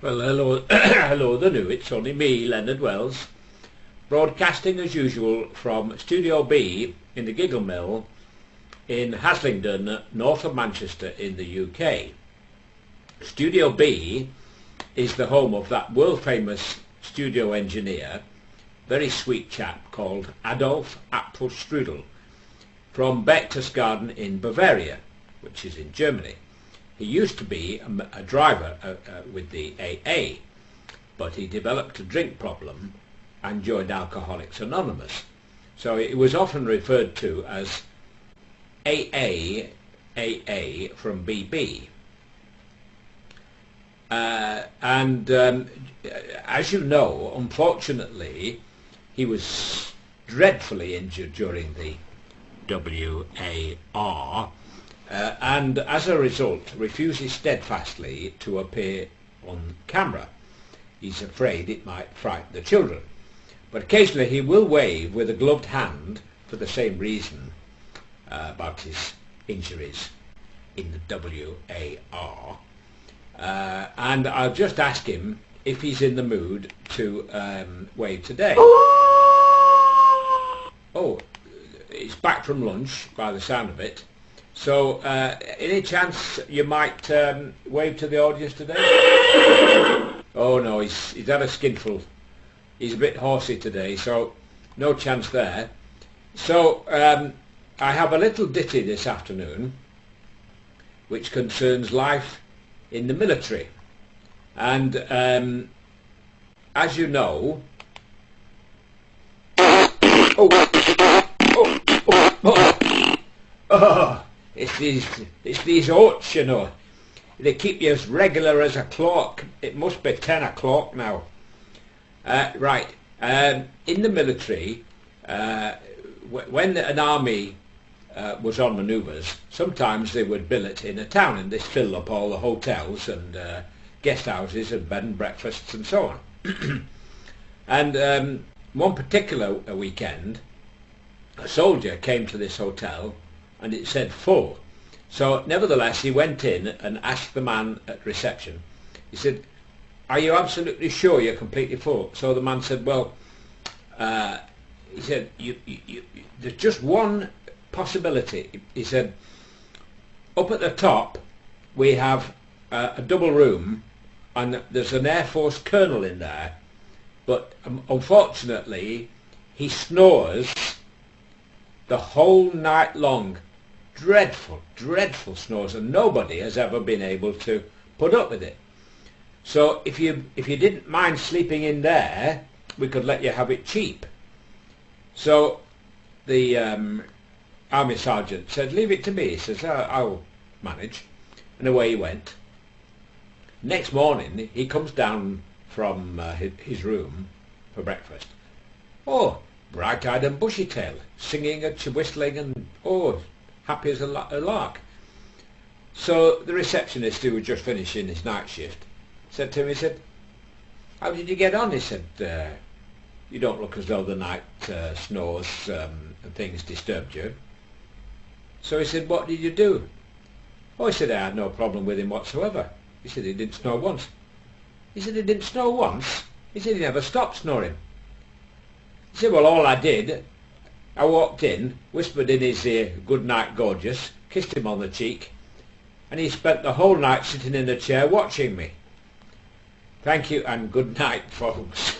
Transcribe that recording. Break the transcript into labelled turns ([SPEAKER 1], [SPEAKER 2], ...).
[SPEAKER 1] Well, hello, hello the new. It's only me, Leonard Wells, broadcasting as usual from Studio B in the Giggle Mill in Haslingden, north of Manchester in the UK. Studio B is the home of that world-famous studio engineer, very sweet chap called Adolf Apfelstrudel from Berchtesgaden in Bavaria, which is in Germany. He used to be a driver with the AA, but he developed a drink problem and joined Alcoholics Anonymous. So it was often referred to as AA from BB. As you know, unfortunately, he was dreadfully injured during the WAR, and as a result refuses steadfastly to appear on camera. He's afraid it might frighten the children. But occasionally he will wave with a gloved hand for the same reason about his injuries in the WAR. And I'll just ask him if he's in the mood to wave today. Oh, he's back from lunch by the sound of it. So, any chance you might wave to the audience today? Oh no, he's had a skinful. He's a bit horsey today, so no chance there. So, I have a little ditty this afternoon which concerns life in the military. And as you know... It's these oats, you know. They keep you as regular as a clock. It must be 10 o'clock now. Right. In the military, when an army was on manoeuvres, sometimes they would billet in a town and they'd fill up all the hotels and guest houses and bed and breakfasts and so on. And one particular weekend, a soldier came to this hotel and it said full. So nevertheless he went in and asked the man at reception, he said, "Are you absolutely sure you're completely full?" So the man said, well, he said, there's just one possibility. He said, up at the top we have a double room and there's an Air Force colonel in there, but unfortunately he snores the whole night long. Dreadful snores, and nobody has ever been able to put up with it. So if you didn't mind sleeping in there, we could let you have it cheap. So the army sergeant said, "Leave it to me." He says, "I'll manage," and away he went. Next morning he comes down from his room for breakfast. Oh, bright-eyed and bushy-tailed, singing and whistling and happy as a lark. So the receptionist, who was just finishing his night shift, said to him, he said, "How did you get on?" He said, "You don't look as though the night snores and things disturbed you." So he said, "What did you do?" Oh, he said, "I had no problem with him whatsoever." He said, "He didn't snore once." He said, "He didn't snore once?" He said, "He never stopped snoring." He said, "Well, all I did, I walked in, whispered in his ear, 'Good night, gorgeous,' kissed him on the cheek, and he spent the whole night sitting in a chair watching me." Thank you and good night, folks.